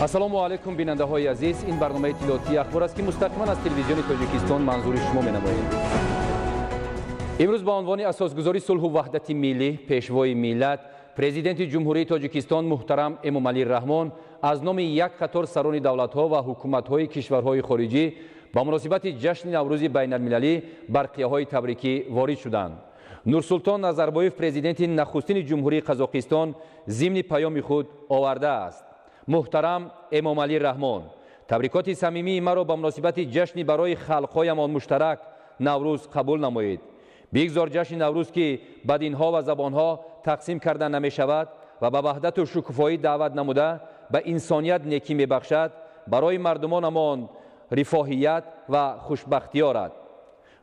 السلام علیکم بیننده های عزیز، این برنامه اطلاعاتی اخبار است که مستقیما از تلویزیون تاجیکستان منظور شما می‌نماییم. امروز با عنوان اساسگذاری صلح و وحدت ملی، پیشوای ملت، پرزیدنت جمهوری تاجیکستان محترم امامعلی رحمان از نام یک قطار سران دولت‌ها و حکومت‌های کشورهای خارجی با مناسبت جشن نوروز بین‌المللی بر قیاهای تبریکی وارد شدند. نورسلطان نظربایف پرزیدنت نخستین جمهوری قزاقستان ضمن پیام خود آورده است: محترم امامعلی رحمان، تبریکات صمیمی مرا با مناسبت جشن برای خلق‌هایمان مشترک نوروز قبول نمایید. بگذار جشن نوروز که بدینها و زبانها تقسیم کرده نمی شود و به وحدت و شکوفایی دعوت نموده به انسانیت نیکی می بخشد، برای مردمانمان رفاهیت و خوشبختی آرد.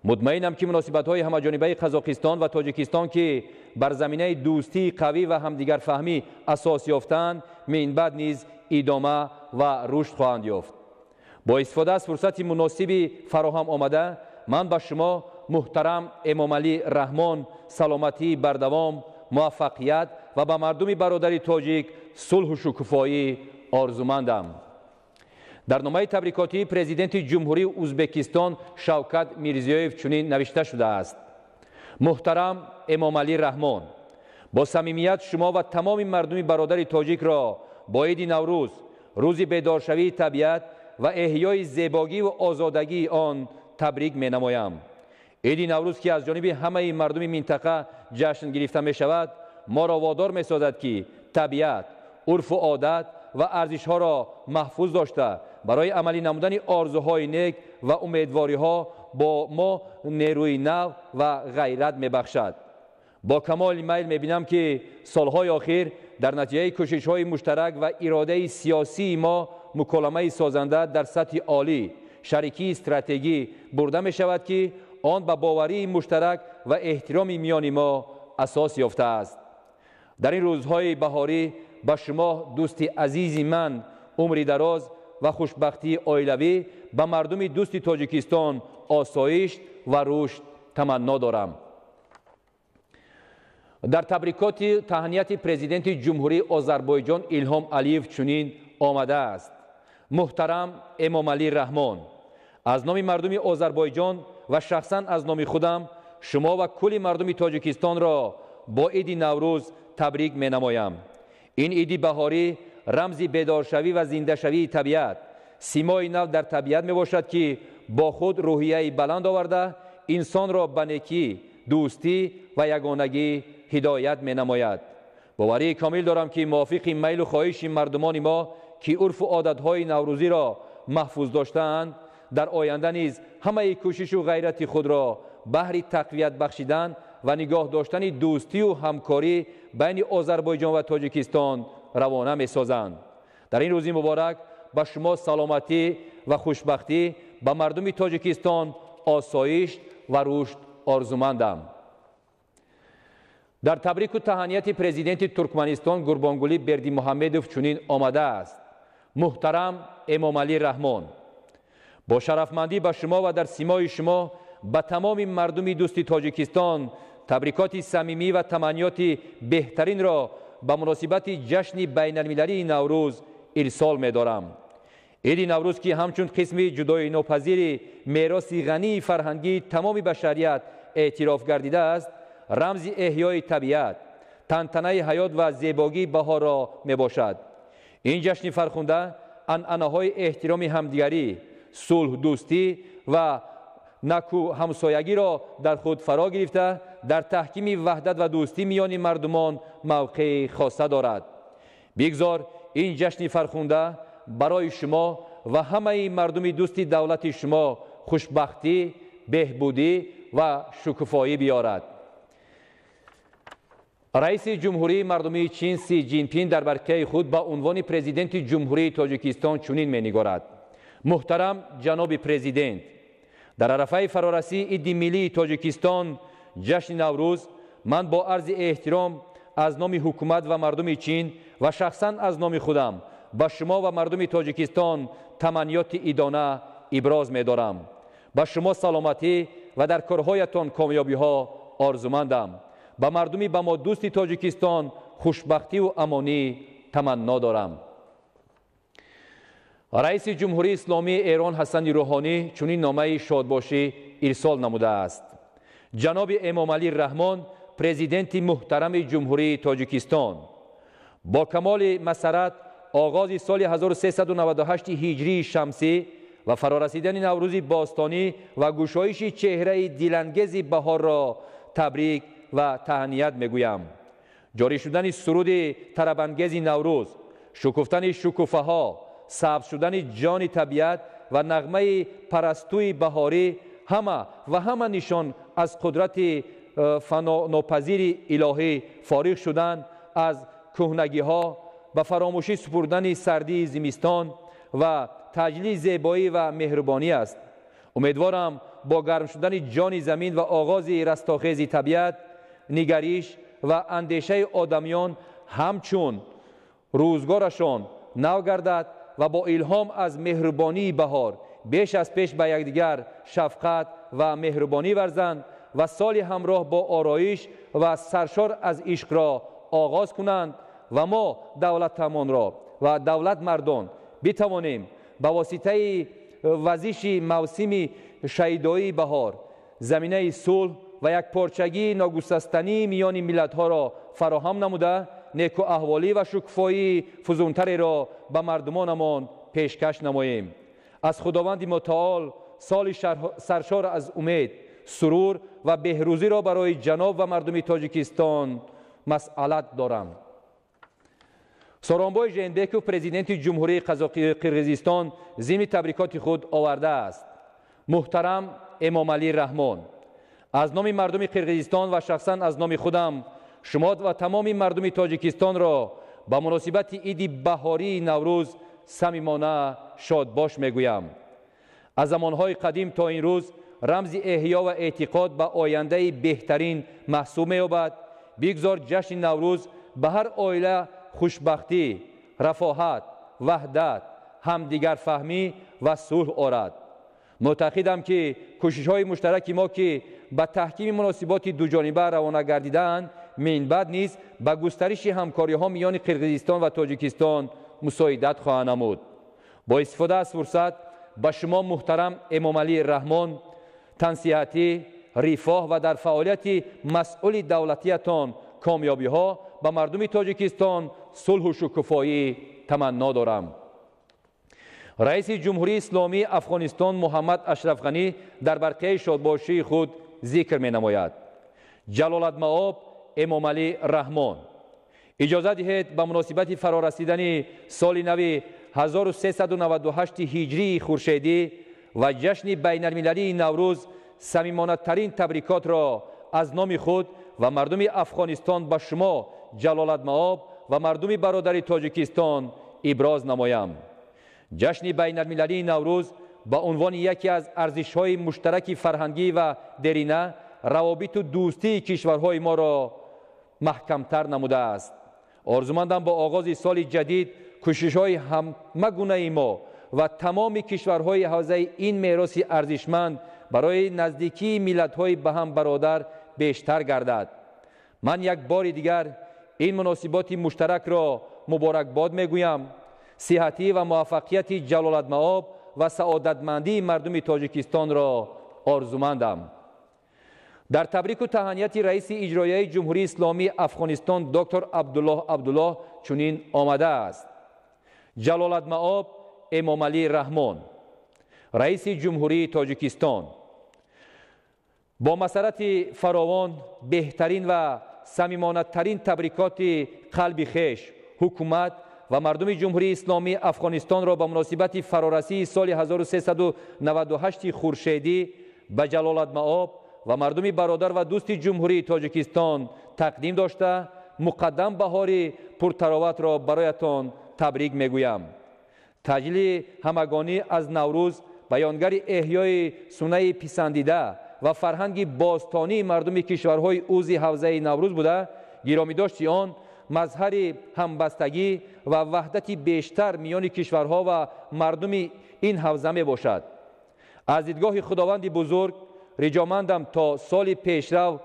مطمئنم که مناسبت‌های همه‌جانبه قزاقستان و تاجیکستان که بر زمینه دوستی قوی و همدیگر فهمی اساس یافتند، من بعد نیز ادامه و رشد خواهند یافت. با استفاده از فرصت مناسبی فراهم آمده، من به شما محترم امامعلی رحمان سلامتی بردوام، موفقیت و به مردم برادر تاجیک صلح و شکوفایی آرزومندم. در نامه تبریکاتی پرزیدنت جمهوری ازبکستان شوکت میرزیویف چنین نوشته شده است: محترم امامعلی رحمان، با صمیمیت شما و تمام مردم برادر تاجیک را با عید نوروز، روز بیدارشوی طبیعت و احیای زیبایی و آزادگی آن تبریک می نمایم. عید نوروز که از جانب همه مردم منطقه جشن گرفته می شود، ما را وادار می سازد که طبیعت، عرف و عادت و ارزش‌ها را محفوظ داشته برای عملی نمودن آرزوهای نیک و امیدواری‌ها با ما نیروی نو و غیرت می‌بخشد. با کمال میل می‌بینم که سالهای آخر در نتیجه کوشش‌های مشترک و اراده سیاسی ما مکالمه سازنده در سطح عالی شریکی استراتژی برده می‌شود که آن به باوری مشترک و احترام میان ما اساس یافته است. در این روزهای بهاری به شما دوست عزیز من عمری دراز و خوشبختی عائلوی، به مردم دوست تاجیکستان آسایش و رشد تمنا دارم. در تبریکات تهنیت پرزیدنت جمهوری آذربایجان ایلهام علیف چنین آمده است: محترم امامعلی رحمان، از نام مردم آذربایجان و شخصا از نام خودم شما و کل مردم تاجیکستان را با عید نوروز تبریک می نمایم. این عید بهاری رمزی بیدارشوی و زنده شوی طبیعت، سیمای نو در طبیعت می باشد که با خود روحیه بلند آورده انسان را به نیکی، دوستی و یگانگی هدایت می نماید. باوری کامل دارم که موافق میل و خواهش مردمان ما که عرف و عادتهای نوروزی را محفوظ داشتند، در آینده نیز همه کوشش و غیرت خود را بهر تقویت بخشیدن و نگاه داشتن دوستی و همکاری بین آذربایجان و تاجیکستان روانه می سازند. در این روز مبارک به شما سلامتی و خوشبختی، به مردم تاجیکستان آسایش و رشد آرزومندم. در تبریک و تهنیت پرزیدنت ترکمنستان گوربانگولی بردیمحمدوف چنین آمده است: محترم امامعلی رحمان، با شرفمندی به شما و در سیمای شما به تمام مردم دوست تاجیکستان تبریکات صمیمی و تمنیات بهترین را به مناسبت جشن بین‌المللی نوروز ارسال می دارم. عید نوروز که همچون قسم جدای ناپذیر میراث غنی فرهنگی تمام بشریت اعتراف گردیده است، رمز احیای طبیعت، تنتنه حیات و زیبایی بهار را می باشد. این جشن فرخنده عنعنه‌های احترام همدیگری، صلح، دوستی و نکو همسایگی را در خود فرا گرفته در تحکیم وحدت و دوستی میان مردمان موقع خاصه دارد. بگذار این جشن فرخنده برای شما و همه مردم دوست دولت شما خوشبختی، بهبودی و شکوفایی بیارد. رئیس جمهوری مردمی چین سی جین پینگ در برقیه خود با عنوان پرزیدنت جمهوری تاجیکستان چنین می‌نگارد: محترم جناب پرزیدنت، در عرفه فرارسی عید ملی تاجیکستان جشن نوروز، من با عرض احترام از نام حکومت و مردم چین و شخصا از نام خودم به شما و مردم تاجیکستان تمنیات عیدانه ابراز می دارم. به شما سلامتی و در کارهایتان کامیابی ها آرزومندم. به مردمی به ما دوست تاجیکستان خوشبختی و امانی تمنا دارم. رئیس جمهوری اسلامی ایران حسن روحانی چنین نامه شادباشی ارسال نموده است. جناب امام علی رحمان پرزیدنت محترم جمهوری تاجیکستان، با کمال مسرت آغاز سال 1398 هجری شمسی و فرارسیدن نوروز باستانی و گشایش چهره دلانگیز بهار را تبریک و تهنیت میگویم. جاری شدن سرود طرب‌انگیز نوروز، شکفتن شکوفه ها، سبز شدن جان طبیعت و نغمه پرستوی بهاری همه نشان از قدرت فناناپذیر الهی فارغ شدن از کهنگی ها، به فراموشی سپردن سردی زمستان و تجلی زیبایی و مهربانی است. امیدوارم با گرم شدن جان زمین و آغاز رستاخیز طبیعت، نگریش و اندیشه آدمیان همچون روزگارشان نو گردد و با الهام از مهربانی بهار بیش از پیش به یکدیگر شفقت و مهربانی ورزند و سال همراه با آرایش و سرشار از عشق را آغاز کنند و ما دولتمان را و دولت مردان بتوانیم به واسطه وزش موسم شیدایی بهار زمینه صلح و یک پارچگی ناگسستنی میان ملت ها را فراهم نموده نیکو احوالی و شکوفایی فزونتری را به مردمانمان پیشکش نماییم. از خداوند متعال سال سرشار از امید، سرور و بهروزی را برای جناب و مردم تاجیکستان مسئلت دارم. سورانبای ژینبکوف پرزیدنت جمهوری قرقیزستان ضمن تبریکات خود آورده است. محترم امام علی رحمان، از نام مردم قرقیزستان و شخصا از نام خودم شما و تمام مردم تاجیکستان را به مناسبت عید بهاری نوروز صمیمانه شادباش میگویم. از زمانهای قدیم تا این روز رمز احیا و اعتقاد به آینده بهترین محسوب می‌یابد. بگذار جشن نوروز به هر عائله خوشبختی، رفاهت، وحدت، همدیگر فهمی و صلح آرد. معتقدم که کوشش‌های مشترک ما که به تحکیم مناسبات دوجانبه روانه گردیدند من بعد نیز به گسترش همکاری‌ها میان قرقیزستان و تاجیکستان مساعدت خواهند نمود. با استفاده از فرصت به شما محترم امام علی رحمان تنصیحاتی، رفاه و در فعالیت مسئول دولتیتان کامیابی ها به مردم تاجیکستان صلح و شکوفایی تمنا دارم. رئیس جمهوری اسلامی افغانستان محمد اشرف غنی در برقه شادباشی خود ذکر می نماید. جلالالمآب امام علی رحمان، اجازه دهید به مناسبت فرارسیدن سال نو 1398 هجری خورشیدی و جشن بین المللی نوروز صمیمانه ترین تبریکات را از نام خود و مردم افغانستان به شما جلالالمآب و مردم برادر تاجیکستان ابراز نمایم. جشن بین المللی نوروز به عنوان یکی از ارزش‌های مشترک فرهنگی و درینه روابط و دوستی کشورهای ما را محکمتر نموده است. آرزومندم با آغاز سال جدید کوشش‌های همگونه ما و تمام کشورهای حوزه این میراث ارزشمند برای نزدیکی ملت‌های به هم برادر بیشتر گردد. من یک بار دیگر این مناسبات مشترک را مبارکباد میگویم. صحتی و موفقیت جلالالمآب و سعادتمندی مردم تاجیکستان را آرزومندم. در تبریک و تهنیت رئیس اجرایی جمهوری اسلامی افغانستان دکتر عبدالله چنین آمده است: جلالالمآب امام علی رحمان، رئیس جمهوری تاجیکستان، با مسرت فراوان بهترین و صمیمانه ترین تبریکات قلبی خویش حکومت و مردم جمهوری اسلامی افغانستان را به مناسبت فرارسی سال 1398 خورشیدی به جلالالمآب و مردم برادر و دوست جمهوری تاجیکستان تقدیم داشته مقدم بهار پرتراوت را برایتان تبریک میگویم. تجلی همگانی از نوروز بیانگر احیای سنت پسندیده و فرهنگ باستانی مردم کشورهای عضو حوزه نوروز بوده، گرامی داشتی آن مظهر همبستگی و وحدت بیشتر میان کشورها و مردم این حوزه می باشد. از دیدگاه خداوند بزرگ رجامندم تا سال پیشرو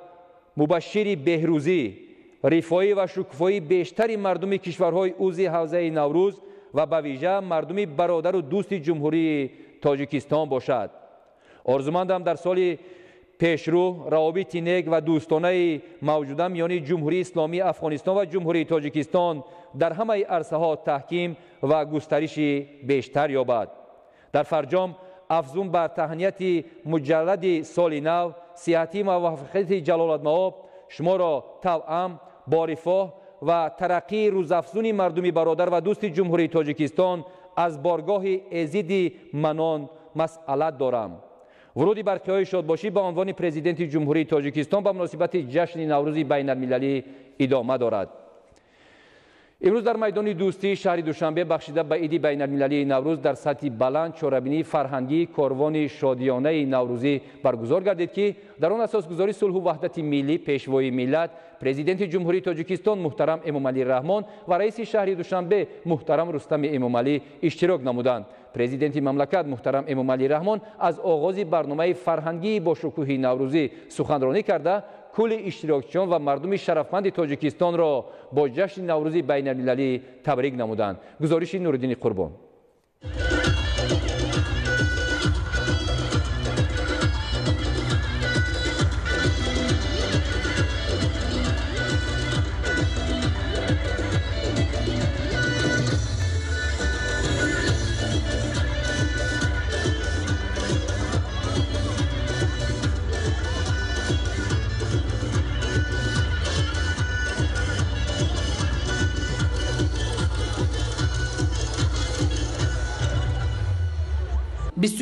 مبشر بهروزی، رفاهی و شکوفایی بیشتر مردم کشورهای عضو حوزه نوروز و به ویژه مردم برادر و دوست جمهوری تاجیکستان باشد. آرزومندم در سال پیشرو روابط نیک و دوستانه موجوده میان جمهوری اسلامی افغانستان و جمهوری تاجیکستان در همه عرصه ها تحکیم و گسترش بیشتر یابد. در فرجام افزون بر تهنیت مجدد سال نو، صحتی و موفقیت جلالت‌مآب شما را توأم با رفاه و ترقی روزافزون مردم برادر و دوست جمهوری تاجیکستان از بارگاه عزیز منان مسئلت دارم. ورودی بر قیای شادباشی به عنوان پرزیدنت جمهوری تاجیکستان به مناسبت جشن نوروز بین المللی ادامه دارد. امروز در میدان دوستی شهر دوشنبه بخشیده به عید بین المللی نوروز در سطح بلند چهاربینی فرهنگی کاروان شادیانه نوروزی برگزار گردید که در آن اساسگذاری صلح و وحدت ملی پیشوای ملت پرزیدنت جمهوری تاجیکستان محترم امامعلی رحمان و رئیس شهر دوشنبه محترم رستم امامعلی اشتراک نمودند. پرزیدنت مملکت محترم امامعلی رحمان از آغاز برنامه فرهنگی با شکوه نوروزی سخنرانی کرده کل اشتراکچیان و مردم شرفمند تاجیکستان را با جشن نوروز بین المللی تبریک نمودند. گزارش نورالدین قربان.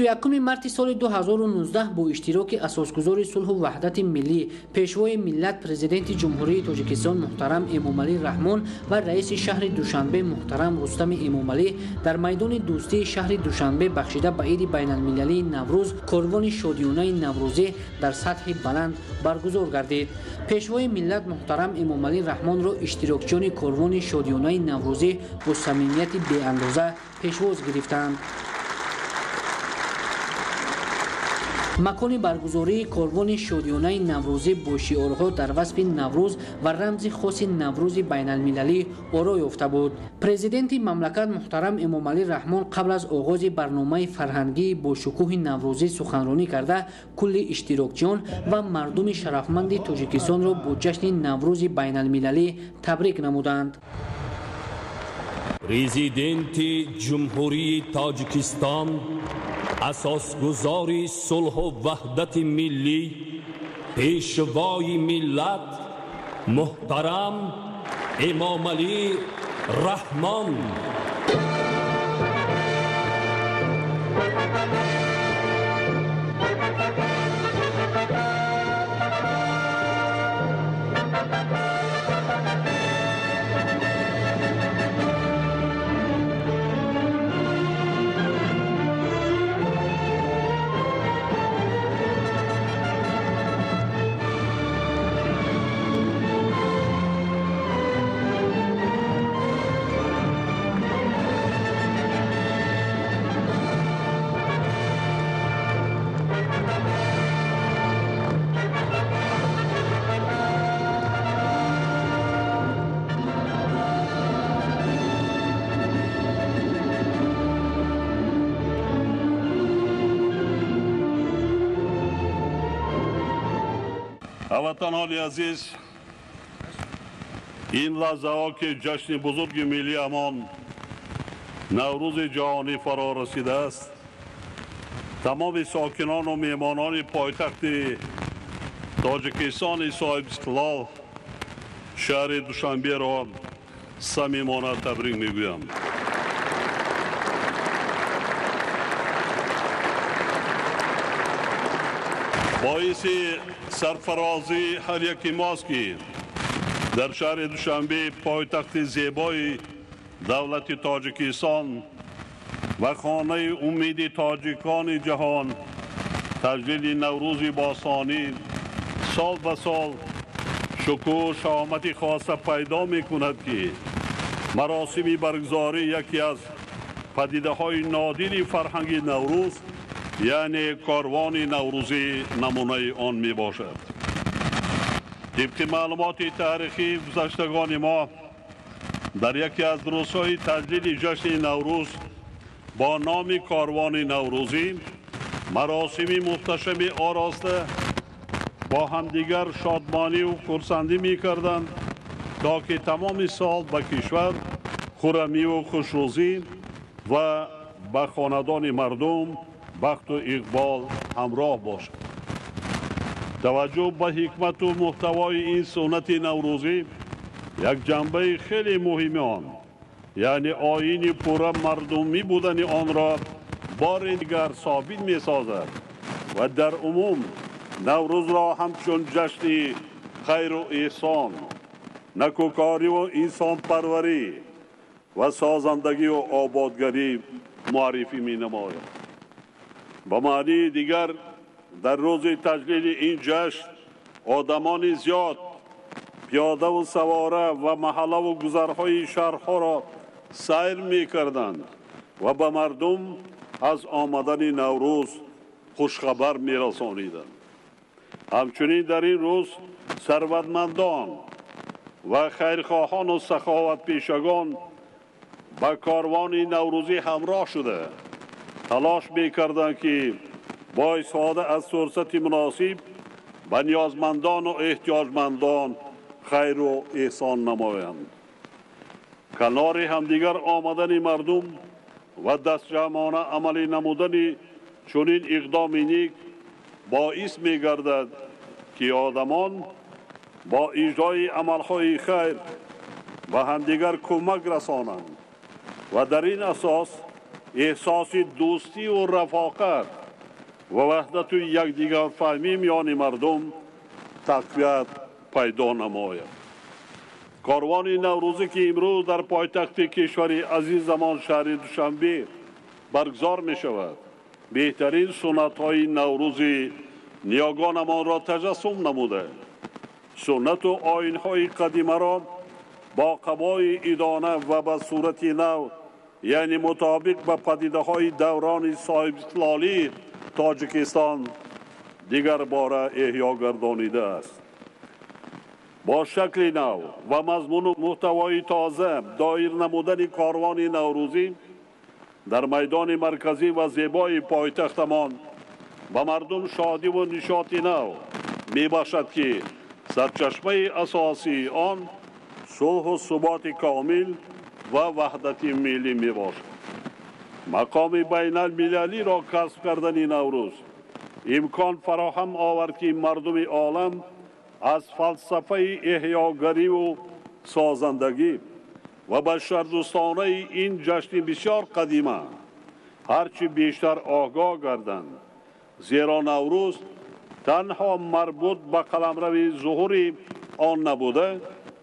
یکم مارس سال 2019 با اشتراک اساسگذار صلح و وحدت ملی پیشوای ملت پرزیدنت جمهوری تاجیکستان محترم امامعلی رحمان و رئیس شهر دوشنبه محترم رستم امامعلی در میدان دوستی شهر دوشنبه بخشیده به عید بین المللی نوروز کاروان شادیانه نوروزی در سطح بلند برگزار گردید. پیشوای ملت محترم امامعلی رحمان را اشتراکچیان کاروان شادیانه نوروزی با صمیمیت بی اندازه پیشواز گرفتند. مکان برگزاری کاروان شادیانه نوروزی با شعارها در وصف نوروز و رمز خاص نوروز بین المللی آرا یافته بود. پرزیدنت مملکت محترم امامعلی رحمان قبل از آغاز برنامه فرهنگی با شکوه نوروزی سخنرانی کرده کل اشتراکچیان و مردم شرفمند تاجیکستان را با جشن نوروز بین المللی تبریک نمودند. پرزیدنت جمهوری تاجیکستان اساسگذار صلح و وحدت ملی پیشوای ملت محترم امامعلی رحمان هموطنان عزیز، این لحظه ها که جشن بزرگ ملی امان نوروز جهانی فرا رسیده است، تمام ساکنان و میهمانان پایتخت تاجیکستان صاحب استقلال شهر دوشنبه را صمیمانه تبریک میگویم. باعث سرفرازی هر یکی ماست که در شهر دوشنبه پایتخت زیبای دولت تاجیکستان و خانه امید تاجیکان جهان تجلیل نوروز باستانی سال به سال شکوه و شهامت خاص پیدا می کند که مراسم برگزاری یکی از پدیده های نادر فرهنگ نوروز یعنی کاروان نوروزی نمونه آن می باشد. طبق معلومات تاریخی گذشتگان ما در یکی از روزهای تجلیل جشن نوروز با نام کاروان نوروزی مراسم محتشم آراسته با همدیگر شادمانی و خرسندی می کردند تا که تمام سال به کشور خرمی و خوشروزی و به خاندان مردم بخت و اقبال همراه باشد. توجه به حکمت و محتوای این سنت نوروزی یک جنبه خیلی مهم آن یعنی آیین پورا مردمی بودن آن را بار دیگر ثابت می سازد و در عموم نوروز را همچون جشن خیر و احسان، نکوکاری و انسان پروری و سازندگی و آبادگری معرفی می نماید. با معنی دیگر در روز تجلیل این جشن آدمان زیاد پیاده و سواره و محله و گذرهای شهرها را سیر می کردند و به مردم از آمدن نوروز خوشخبر می رسانیدند. همچنین در این روز ثروتمندان و خیرخواهان و سخاوت پیشگان با کاروان نوروزی همراه شده تلاش می کردند که با استفاده از فرصت مناسب به نیازمندان و احتیاجمندان خیر و احسان نمایند. کنار همدیگر آمدن مردم و دست جمعانه عملی نمودن چنین اقدام نیک باعث می گردد که آدمان با اجرای عملهای خیر و همدیگر کمک رسانند و در این اساس احساس دوستی و رفاقت و وحدت و یکدیگر فهمی میان مردم تقویت پیدا نماید. کاروان نوروزی که امروز در پایتخت کشور عزیزمان شهر دوشنبه برگزار می شود بهترین سنت های نوروزی نیاگانمان را تجسم نموده سنت و آیین های قدیمه را با قبای ادانه و به صورت نو یعنی مطابق به پدیده های دوران صاحب استقلالی تاجیکستان دیگر باره احیا گردانیده است. با شکل نو و مضمون و محتوای تازه دایر نمودن کاروان نوروزی در میدان مرکزی و زیبای پایتختمان به مردم شادی و نشاط نو می باشد که سرچشمه اساسی آن صلح و ثبات کامل و وحدت ملی می باشد. مقام بین المللی را کسب کردن نوروز امکان فراهم آورد که مردم عالم از فلسفه احیاگری و سازندگی و بشردوستانه این جشن بسیار قدیمه هرچی بیشتر آگاه گردند، زیرا نوروز تنها مربوط به قلمرو ظهور آن نبوده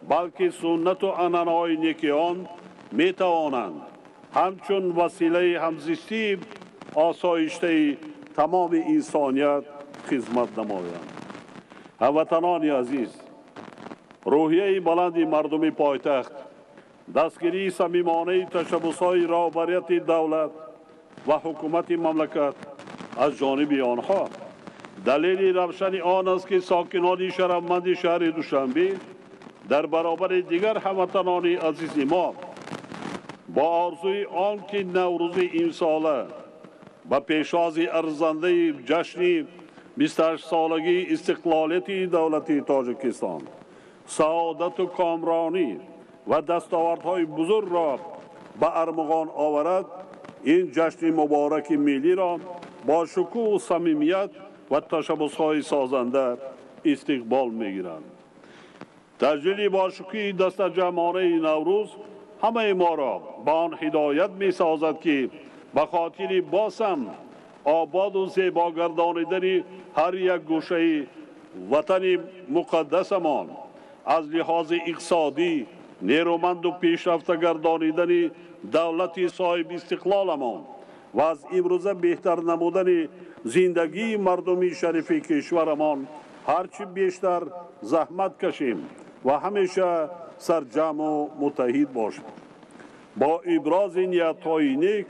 بلکه سنت و عنعنه‌های نیک آن می توانند همچون وسیله همزیستی آسایشته تمام انسانیت خدمت نمایند. هموطنان عزیز، روحیه بلند مردم پایتخت دستگیری صمیمانه تشبس‌های رهبریت دولت و حکومت مملکت از جانب آنها دلیل روشن آن است که ساکنان شرفمند شهر دوشنبه در برابر دیگر هموطنان عزیز ما با آرزوی آن که نوروز این ساله و پیشاز ارزنده جشن 28 سالگی استقلالیت دولت تاجیکستان سعادت و کامرانی و دستاوردهای بزرگ را به ارمغان آورد، این جشن مبارک ملی را با شکوه و صمیمیت و تشبس‌های سازنده استقبال می‌گیرند. تجلیل با شکوه دست جمعانه نوروز همه ما را به آن هدایت می‌سازد که به خاطر باسم آباد و زیبا گردانیدن هر یک گوشه وطن مقدسمان از لحاظ اقتصادی نیرومند و پیشرفته گردانیدن دولت صاحب استقلالمان و از امروزه بهتر نمودن زندگی مردمی شریف کشورمان هرچی بیشتر زحمت کشیم و همیشه سرجم و متحد باشیم. با ابراز نیت‌های نیک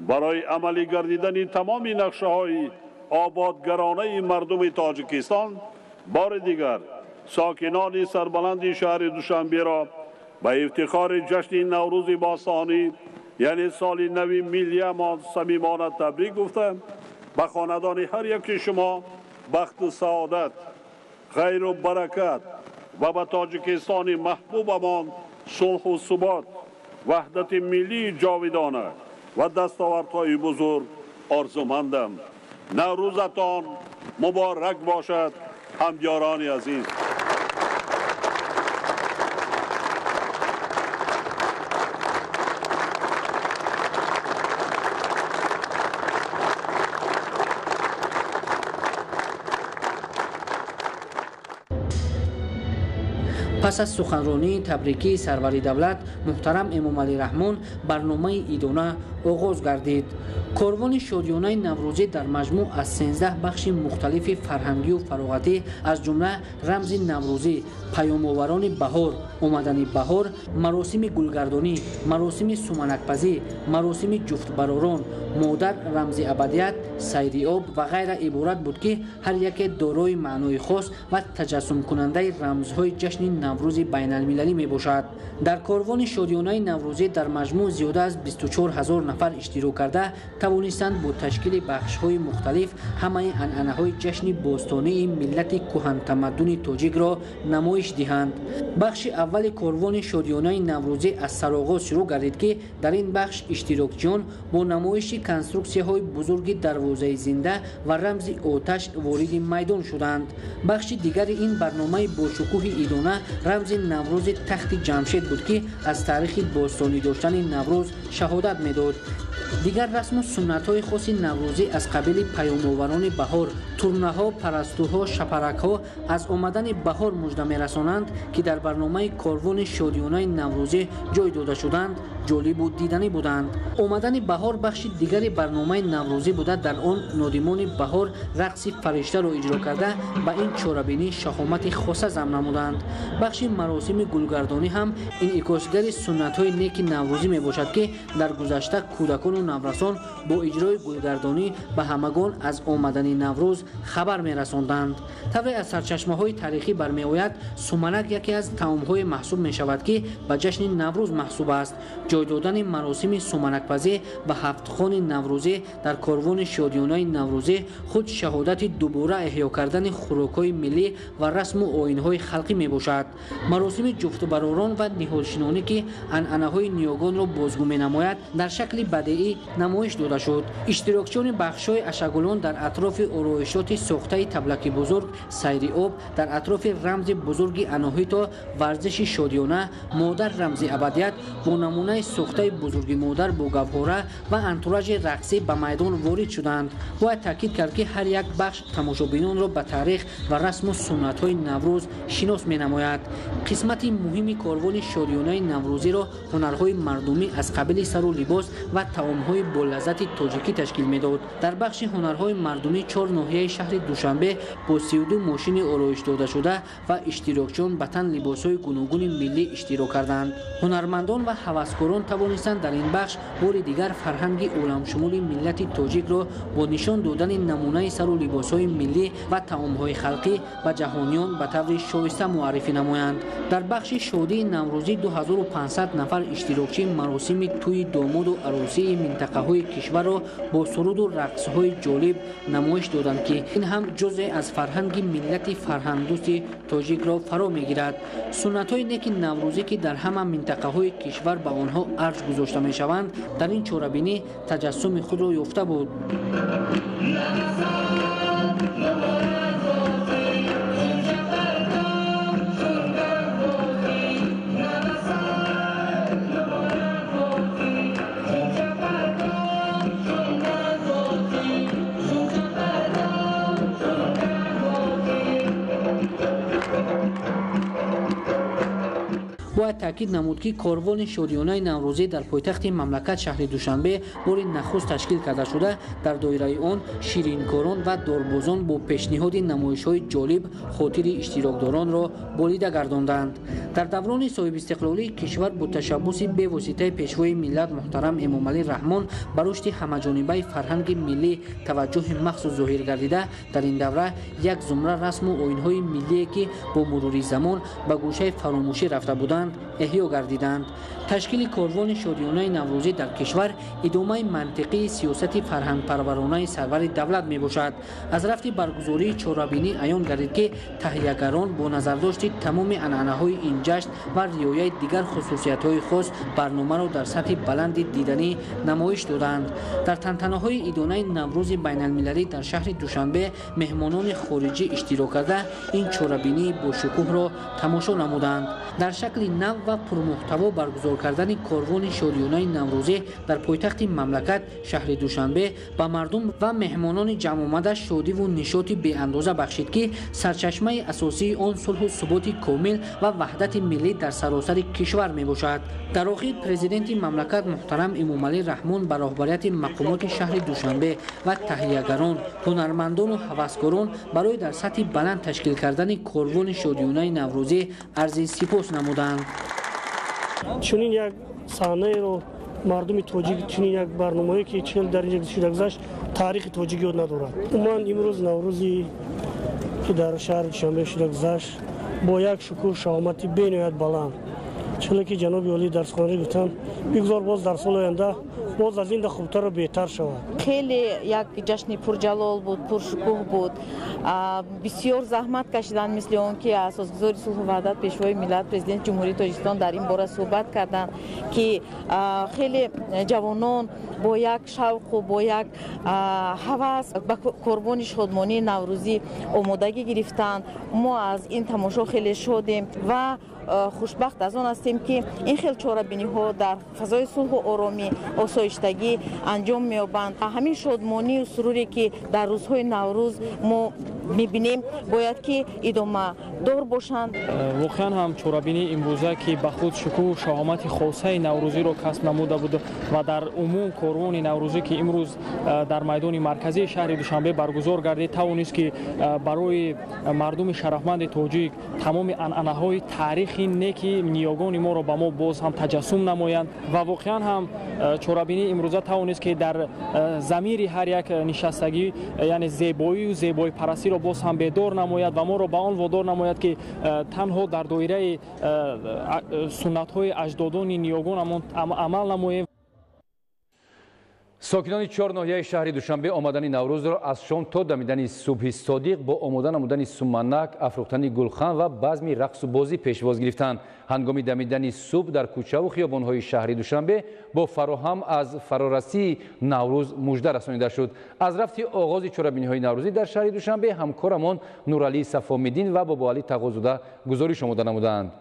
برای عملی گردیدن تمام نقشه‌های آبادگرانه مردم تاجیکستان، بار دیگر ساکنان سربلند شهر دوشنبه را به افتخار جشن نوروز باستانی یعنی سال نو ملی ما صمیمانه تبریک گفته به خاندان هر یک شما بخت و سعادت، خیر و برکت و به تاجیکستان محبوبمان صلح و ثبات، وحدت ملی جاودانه و دستاوردهای بزرگ آرزومندم. نوروزتان مبارک باشد همیاران عزیز. پس از سخنرانی تبریکی سروری دولت، محترم امامعلی رحمان برنامه ایدانه آغاز گردید. کاروان شادیانه نوروزی در مجموع از 13 بخش مختلف فرهنگی و فراغتی از جمله رمز نوروزی، پیام‌آوران بهار، آمدن بهار، مراسم گلگردانی، مراسم سومنک‌پزی، مراسم جفت براران، مادر رمز ابدیت، سیری آب و غیره عبارت بود که هر یک دارای معنای خاص و تجسم کننده رمزهای جشن نوروز بین المللی می باشد. در کاروان شادیانه نوروزی در مجموع زیاده از 24,000 نفر اشتراک کرده توانستند با تشکیل بخش‌های مختلف همه عنعنه‌های جشن باستانی ملت کهن تمدن تاجیک را نمایش دهند. بخش اول کاروان شادیانه نوروزی از سرآغاز شروع گردید که در این بخش اشتراکچیان با نمایش کنسترکسی‌های بزرگ دروازه زنده و رمز آتش وارد میدان شدند. بخش دیگر این برنامه با شکوه ایدانه رمز نوروز تخت جمشید بود که از تاریخ باستانی داشتن نوروز شهادت میداد. دیگر رسم و سنت‌های خاص نوروزی از قبیل پیام‌آوران بهار، ترنه‌ها، پرستوها، شپرک‌ها از آمدن بهار مژده می‌رسانند که در برنامه کاروان شادیانه نوروزی جای داده شدند، جالب و دیدنی بودند. آمدن بهار بخش دیگر برنامه نوروزی بوده. در آن نادمان بهار رقص فرشته را اجرا کرده به این چاره‌بینی شهامت خاصه ضم نمودند. بخش مراسم گلگردانی هم انعکاسگر سنت‌های نیک نوروزی میباشد که در گذشته کودکان و نورسان با اجرای گلگردانی به همگان از آمدن نوروز خبر می‌رساندند. طبع از سرچشمه‌های تاریخی برمی‌آید سومنک یکی از طعام‌های محسوب می‌شود که به جشن نوروز محسوب است. جای دادن مراسم سومنک‌پزی و هفت‌خوان نوروزی در کاروان شادیانه نوروزی خود شهادت دوباره احیا کردن خوراک‌های ملی و رسم و آیین‌های خلقی میباشد. مراسم جفت براران و نهالشینانی که عنعنه‌های نیاگان را بازگو می‌نماید در شکل بدیعی نمایش داده شد. اشتراکچیان بخش‌های اشگلان در اطراف آرایشات ساخته تبلک بزرگ، سیری آب در اطراف رمز بزرگ اناهیتا، ورزش شادیانه، مادر رمز ابدیت با نمونه ساخته بزرگ مادر با گوهره و انتوراژ رقصی به میدان وارد شدند. باید تاکید کرد که هر یک بخش تماشابینان را به تاریخ و رسم و سنت‌های نوروز شناس می‌نماید. قسمت مهمی کاروان شادیانه نوروزی را هنرهای مردمی از قبیل سر و لباس و طعام‌های با لذت تاجیکی تشکیل می‌داد. در بخش هنرهای مردمی 4 ناحیه شهر دوشنبه با 32 ماشین آرایش داده شده و اشتراکچیان به تن لباس‌های گوناگون ملی اشتراک کردند. هنرمندان و هوسکاران توانستند در این بخش بار دیگر فرهنگ عالمشمول ملت تاجیک را با نشان دادن نمونه سر و لباس‌های ملی و طعام‌های خلقی و جهانیان به طور شایسته معرفی نمایند. در بخش شادی نوروزی 2500 نفر اشتراکچی مراسم توی داماد و عروسی منطقه‌های کشور را با سرود و رقص‌های جالب نمایش دادند که این هم جزء از فرهنگ ملت فرهنگ‌دوست تاجیک را فرا می‌گیرد. سنت‌های نیک نوروزی که در همه منطقه‌های کشور به آنها ارج گذاشته می‌شوند در این چاره‌بینی تجسم خود را یافته بود. باید تاکید نمود که کاروان شادیانه نوروزی در پایتخت مملکت شهر دوشنبه بار نخست تشکیل کرده شده. در دایره آن شیرینکاران و داربازان با پیشنهاد نمایش‌های جالب خاطر اشتراکداران را بالیده گرداندند. در دوران صاحب استقلالی کشور با تشبث به واسطه پیشوای ملت محترم امامعلی رحمان بر رشد همه‌جانبه فرهنگ ملی توجه مخصوص ظاهر گردیده. در این دوره یک زمره رسم و آیین‌های ملی که با مرور زمان به گوشه فراموشی رفته بودند احیا گردیدند. تشکیل کاروان شادیانه نوروزی در کشور ادامه منطقی سیاست فرهنگ پرورانه سرور دولت می باشد. از رفت برگزاری چهاربینی عیان گردید که تهیه‌گران با نظرداشت تمام عنعنه‌های این جشن و رعایت دیگر خصوصیت‌های خاص برنامه را در سطح بلند دیدنی نمایش دادند. در تنتنه‌های عیدانه نوروز بین‌المللی در شهر دوشنبه مهمانان خارجی اشتراک کرده این چهاربینی با شکوه را تماشا نمودند. در شکل نو و پرمحتوا برگزار کردن کاروان شادیانه نوروزی در پایتخت مملکت شهر دوشنبه به مردم و مهمانان جمع آمده شادی و نشاطی بی اندازه بخشید که سرچشمه اساسی آن صلح و ثبات کامل و وحدت ملی در سراسر کشور می باشد. در آخر پرزیدنت مملکت محترم امامعلی رحمان به رهبریت مقامات شهر دوشنبه و تهیه‌گران، هنرمندان و هوسکاران برای در سطح بلند تشکیل کردن کاروان شادیانه نوروزی عرض سپاس نمودند. چنین یک صحنه رو مردم تاجیک چنین یک برنامه‌ای که 40 درجه شده گذشت تاریخ تاجیکی ندارد. من امروز نوروزی که در شهر دوشنبه شده گذشت با یک شکوه شامتی بین‌نهایت بلند چون که جناب عالی در سخنرانی گفتن بگذار باز در سال آینده باز از این خوبتر و بهتر شود. خیلی یک جشن پرجلال بود، پرشکوه بود. بسیار زحمت کشیدن مثل اون که اساسگزار صلح و وحدت پیشوای ملت پرزیدنت جمهوری تاجیکستان در این باره صحبت کردند که خیلی جوانان با یک شوق و با یک هوس به کاروان شادمانی نوروزی آمادگی گرفتند. ما از این تماشا خیلی شادیم و خوشبخت از آن هستیم که این خیلی چهاربینی ها در فضای صلح و آرامی آسایشتگی انجام می‌یابند. همین شادمانی و سروری که در روزهای نوروز ما می‌بینیم باید که ادامه دار باشند. واقعا هم چهاربینی امروزه که به خود شکوه و شهامت خاصه نوروزی را کسب نموده بود و در عموم کاروان نوروزی که امروز در میدان مرکزی شهر دوشنبه برگزار گردید توانست که برای مردم شرفمند تاجیک تمام عنعنه‌های تاریخی نیکی نیاگان ما را به ما باز هم تجسم نمایند و واقعا هم چهاربینی امروزه توانست که در ضمیر هر یک نشستگی یعنی زیبایی و زیبایی پرستی را باز هم بیدار نماید و ما را به آن وادار نماید که تنها در دایره سنت های اجدادان نیاگان عمل نماییم. ساکنان 4 ناحیه شهر دوشنبه آمدن نوروز را از شام تا دمیدن صبح صادق با آماده نمودن سومنک، افروختن گلخن و بزمی رقص و بازی پیشواز گرفتند. هنگام دمیدن صبح در کوچه و خیابان‌های شهر دوشنبه با فراهم از فرارسی نوروز مژده رسانیده شد. از رفت آغاز چهاربینی‌های نوروزی در شهر دوشنبه همکارمان نورعلی صفامیدین و باباعلی تقاضوده گزارش آماده نمودند.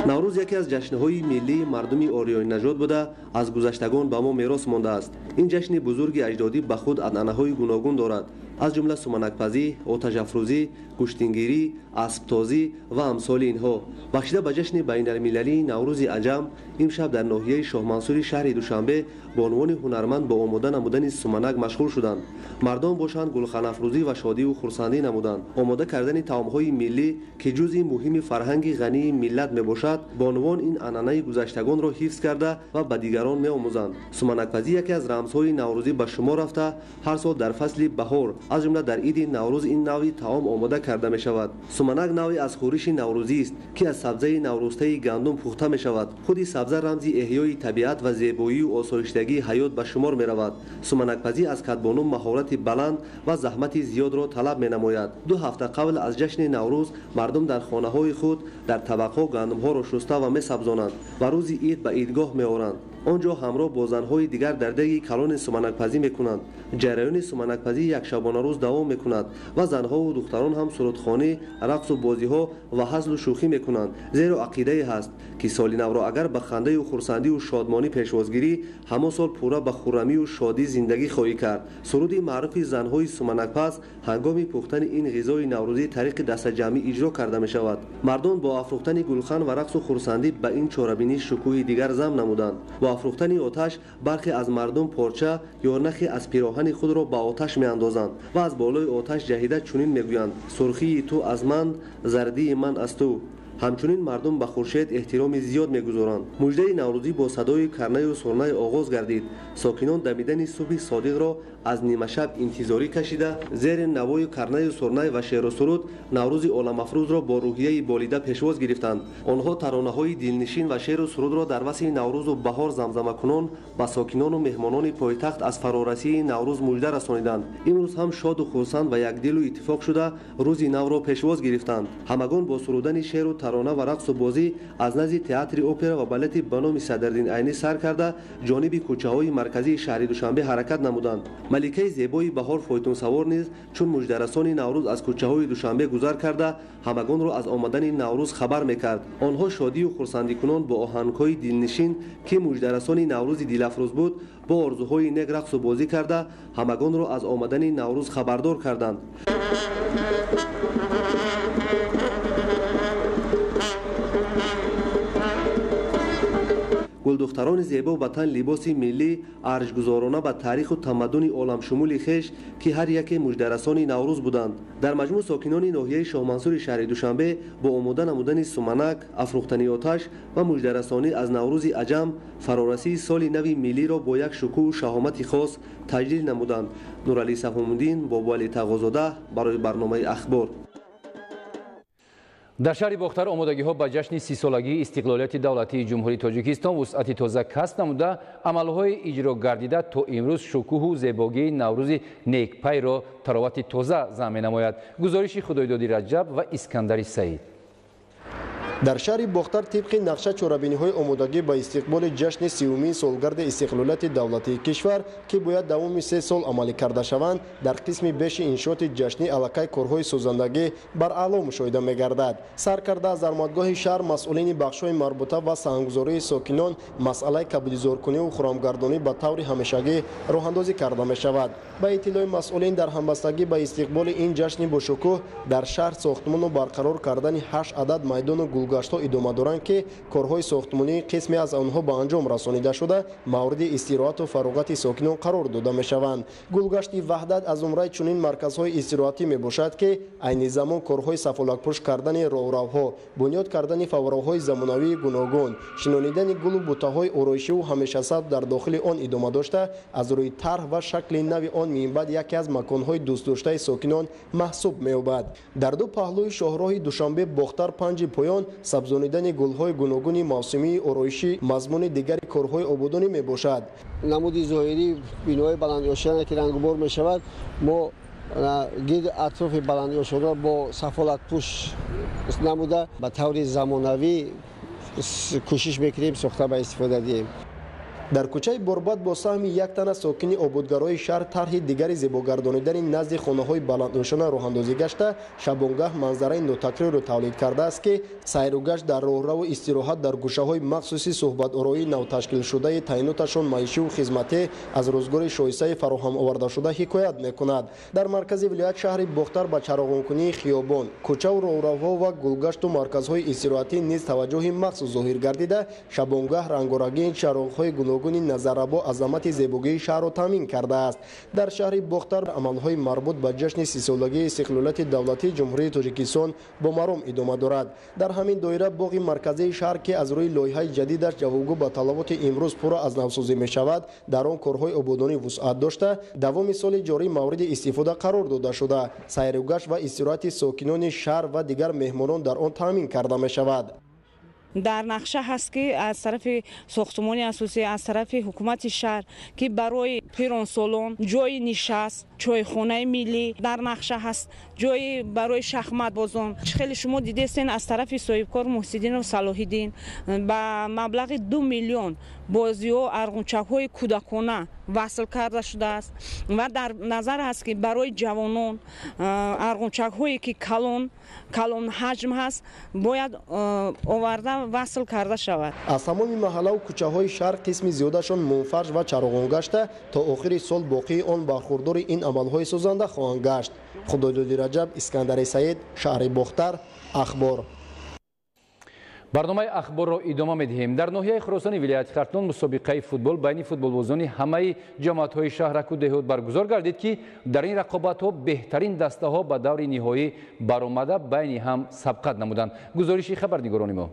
نوروز یکی از جشن‌های ملی مردم آریایی نژاد بوده از گذشتگان به ما میراث مانده است. این جشن بزرگ اجدادی به خود عنعنه‌های گوناگون دارد، از جمله سومنک‌پزی، آتش افروزی، کشتیگیری، اسب‌تازی و امثال اینها. بخشیده به جشن بین‌المللی نوروز عجم، امشب در ناحیه شاه منصور شهر دوشنبه با عنوان هنرمند با آماده نمودن سومنک مشغول شدند. مردم باشند گلخن افروزی و شادی و خرسندی نمودند. آماده کردن طعام‌های ملی که جزئی مهم فرهنگ غنی ملت میباشد، بانوان این عنعنه گذشتگان را حفظ کرده و به دیگران می‌آموزند. سومنک‌پزی یکی از رمزهای نوروزی به شمار رفته، هر سال در فصل بهار از جمله در عید نوروز این نوعی طعام آماده کرده می شود. سومنک نوعی از خورش نوروزی است که از سبزه نوروزته گندم پخته می شود. خودی سبزه رمزی احیای طبیعت و زیبایی و آسایشتگی حیات به شمار می رود. سومنک‌پزی از کدبانو مهارت بلند و زحمت زیاد را طلب می نماید. 2 هفته قبل از جشن نوروز مردم در خانه های خود در طبقها گندم ها را شسته و می سبزانند و روز عید به عیدگاه می آورند. آنجا همراه با زنهای دیگر در دی کلان سمنک‌پزی میکنند. جریان سمنک‌پزی یک شبانه روز دوام میکند و زنها و دختران هم سرودخوانی، رقص و بازی‌ها و هزل و شوخی میکنند، زیرا عقیده هست که سال نو را اگر به خنده و خرسندی و شادمانی پیشوازگیری، همه سال پورا به خرمی و شادی زندگی خواهی کرد. سرود معروف زنهای سمنک‌پز هنگام پختن این غذای نوروزی طریق دست جمعی اجرا کرده می شود. مردم با افروختن گلخن و رقص و خرسندی به این چاره‌بینی شکوه دیگر ضم نمودند. با افروختن آتش برخی از مردم پارچه یا نخی از پیراهن خود را به آتش می اندازند و از بالای آتش جهیده چنین میگویند: سرخی تو از من، زردی من از تو. همچنین مردم به خورشید احترام زیاد می‌گذارند. مژده نوروزی با صدای کرنه و سرنای آغاز گردید. ساکنان دمیدن صبح صادق را از نیمه شب انتظاری کشیده، زیر نوای کرنه و سرنای و شعر و سرود نوروز عالم افروز را با روحیه بالیده پیشواز گرفتند. آنها ترانه‌های دلنشین و شعر و سرود را در وصف نوروز و بهار زمزمه کنان به ساکنان و مهمانان پایتخت از فرارسی نوروز مژده رسانیدند. امروز هم شاد و خرسند و یکدل و اتفاق شده روز نو را پیشواز گرفتند. همگان با سرودن شعر و ترانه و رقص و بازی از نزد تئاتر اپرا و بالت به نام صدرالدین عینی سر کرده جانب کوچه‌های مرکزی شهر دوشنبه حرکت نمودند. ملکه زیبای بهار فایتون سوار نیز چون مژده‌رسان نوروز از کوچه‌های دوشنبه گذر کرده همگان را از آمدن نوروز خبر می‌کرد. آنها شادی و خرسندی کنان با آهنگ‌های دلنشین که مژده‌رسان نوروز دلافروز بود با آرزوهای نیک رقص و بازی کرده همگان را از آمدن نوروز خبردار کردند. گلدختران زیبا به تن لباس ملی ارزش‌گذارانه به تاریخ و تمدن عالم شمول خویش که هر یک مژده‌رسان نوروز بودند. در مجموع ساکنان ناحیه شاه منصور شهر دوشنبه با آماده نمودن سمنک، افروختن آتش و مژده‌رسانی از نوروز عجم فرارسی سال نو ملی را با یک شکوه و شهامت خاص تجلیل نمودند. نورعلی صفوالدین با علی تقوزاده برای برنامه اخبار. در شهر باختر آمادگی‌ها به جشن 30 سالگی استقلالیت دولتی جمهوری تاجیکستان وسعت تازه کسب نموده، عملهای اجرا گردیده تا امروز شکوه و زیبایی نوروز نیکپی را تراوت تازه ضمن نماید. گزارش خدایدادی رجب و اسکندر سعید. در شهر باختر طبق نقشه چورابینی‌های آمادگی به استقبال جشن 30مین سالگرد استقلالیت دولتی کشور که باید دوام 3 سال عملی کرده شوند در قسم بیش انشاط جشنی علاقه کارهای سازندگی بر اعلا مشاهده می‌گردد. سرکرده از درآمدگاه شهر مسئولین بخش‌های مربوطه و سهمگزاری ساکنان مسئله کبودی‌زارکنی و خرمگردانی به طور همیشگی راه‌اندازی کرده می‌شود. به اطلاع مسئولین در همبستگی به استقبال این جشن با شکوه در شهر ساختمان و برقرار کردن 8 عدد میدان و گلگشت‌ها ادامه دارند که کارهای ساختمانی قسمی از آنها به انجام رسانیده شده مورد استراحت و فراغت ساکنان قرار داده می‌شوند. گلگشت وحدت از عمره چنین مرکزهای استراحتی میباشد که عین زمان کارهای سفالک‌پوش کردن راهروها، بنیاد کردن فواره‌های زمانوی گوناگون، شنانیدن گل و بوته‌های آرایشی و همیشه صد در داخل آن ادامه داشته از روی طرح و شکل نو آن می‌باد یکی از مکان‌های دوست داشته ساکنان محسوب می‌یابد. در دو پهلوی شاهراه دوشنبه باختر پنج پایان سبزانیدن گل‌های گوناگون موسمی آرایشی مضمون دیگر کارهای آبادانی میباشد. نمود ظاهری بینای بلندیاشان که رنگ‌بار می‌شود ما گرد اطراف بلندیاشان را با سفالک‌پوش نموده به طور زمانوی کوشش می‌کنیم ساخته به استفاده دهیم. در کوچه برباد با سهم یک تن ساکن آبادگرای شهر طرح دیگر زیباگردانیدن نزد خانه‌های بلندنشانه راه‌اندازی گشته شبانگاه منظره نوتکرار را تولید کرده است که سیر و گشت در راهرو و استراحت در گوشه‌های مخصوصی صحبت آرایی نو تشکیل شده تعییناتشان معیشی و خدمتی از روزگار شایسته فراهم آورده شده حکایت می‌کند. در مرکز ولایت شهر باختر به چراغانکنی خیابان، کوچه و راهروها و گلگشت و مرکزهای استراحتی نیز توجه مخصوص ظاهر گردیده شبانگاه رنگارنگی چراغ‌های گوناگون نظربا عظمت زیبایی شهر را تامین کرده است. در شهر باختر عملهای مربوط به جشن 30 سالگی استقلالیت دولتی جمهوری تاجیکستان با مرام ادامه دارد. در همین دایره باغ مرکزی شهر که از روی لایحه جدیدش جوابگو به طلبات امروز پورا از نوسازی می شود در آن کارهای آبادانی وسعت داشته دوام سال جاری مورد استفاده قرار داده شده. سیر و گشت و استراحت ساکنان شهر و دیگر مهمانان در آن تامین کرده می شود. در نقشه هست که از طرف ساختمان اساسی از طرف حکومت شهر که برای پیران سالن جای نشست چایخانه ملی در نقشه هست، جای برای شахмат بازان. خیلی شما دیدین از طرف صاحبکار محسدین و صلاح‌الدین با مبلغ 2 میلیون بازی‌ها ارغنچک‌های کودکانه وصل کرده شده است و در نظر است که برای جوانان ارغنچک‌هایی که کلان حجم هست باید آورده وصل کرده شود. از تمام محله و کوچه‌های شهر قسم زیادشان منفرج و چراغان گشته تا آخر سال باقی آن برخوردار این عمل‌های سازنده خواهند گشت. خدایداد رجب، اسکندر سعید، شهر باختر، اخبار. برنامه اخبار را ادامه می‌دهیم. در ناحیه خراسان ولایت خرطوم مسابقه فوتبال بین فوتبالبازان همه جماعت‌های شهر و دهات برگزار گردید که در این رقابت‌ها بهترین دسته‌ها به دور نهایی برآمده بین هم سبقت نمودند. گزارش خبرنگاران ما.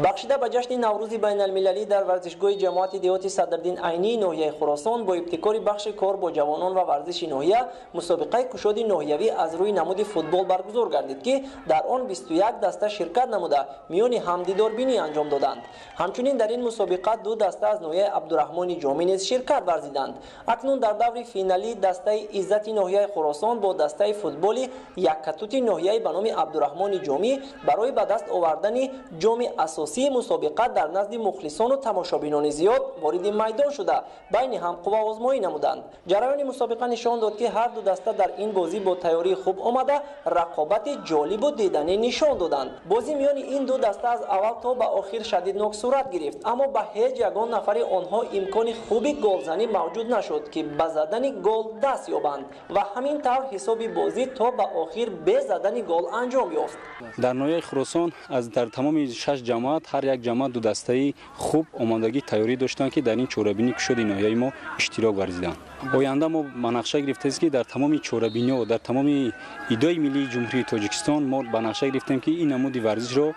بخشیده به جشن نوروز بین المللی در ورزشگاه جماعت دهات صدرالدین عینی ناحیه خراسان با ابتکار بخش کار با جوانان و ورزش ناحیه مسابقه کشاد ناحیوی از روی نمود فوتبال برگزار گردید که در آن 21 دسته شرکت نموده میان همدیداربینی انجام دادند. همچنین در این مسابقه 2 دسته از ناحیه عبدالرحمن جامی نیز شرکت ورزیدند. اکنون در دور فینالی دسته عزت ناحیه خراسان با دسته فوتبال یکتوت ناحیه به نام عبدالرحمن جامی برای به دست آوردن جام اساسی مسابقه در نزد مخلصان و تماشابینان زیاد وارد میدان شده بین هم قوا آزمایی نمودند. جریان مسابقه نشان داد که هر دو دسته در این بازی با تیاری خوب آمده رقابت جالب و دیدنی نشان دادند. بازی میان این دو دسته از اول تا به آخر شدیدناک صورت گرفت، اما به هیچ یگان نفر آنها امکان خوبی گلزنی موجود نشد که به زدن گل دست یابند و همین طور حساب بازی تا به آخر به زدن گل انجام یافت. در ناحیه خراسان از در تمام 6 جماعت هر یک جماعت 2 دسته‌ای خوب آمادگی تیاری داشتند که در این چهاربینی کشاد ناحیه ما اشتراک ورزیدند. آینده ما مناقشه گرفته است که در تمام چهاربینی و در تمام ایدای ملی جمهوری تاجیکستان ما مناقشه گرفتیم که این نمود ورزش را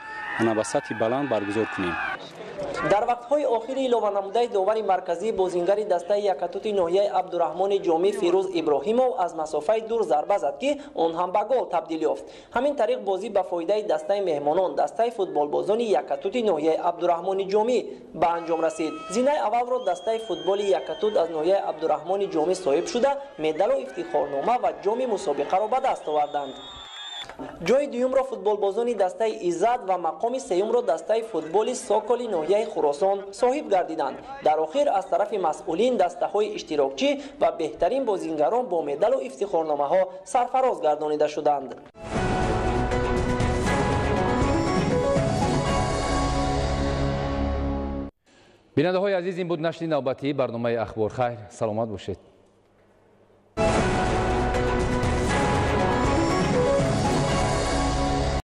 به سطح بلند برگزار کنیم. در وقت‌های آخر علاوه نموده داور مرکزی بازیگر دسته یکتوت ناحیه عبدالرحمن جامی فیروز ابراهیمov از مسافه دور ضربه زد که آن هم به گل تبدیل یافت. همین طریق بازی به فایده دسته مهمانان دسته فوتبالبازان یکتوت ناحیه عبدالرحمن جامی به انجام رسید. زینه اول را دسته فوتبال یکتوت از ناحیه عبدالرحمن جامی صاحب شده مدال و افتخارنامه و جام مسابقه را به دست آوردند. جای دوم را فوتبالبازان دسته عزت و مقام سوم را دسته فوتبال ساکال ناحیه خراسان صاحب گردیدند. در آخر از طرف مسئولین دسته های اشتراکچی و بهترین بازیگران با مدال و افتخارنامه ها سرفراز گردانیده شدند. بیننده های عزیز، این بود نشر نوبتی برنامه اخبار. خیر، سلامت باشید.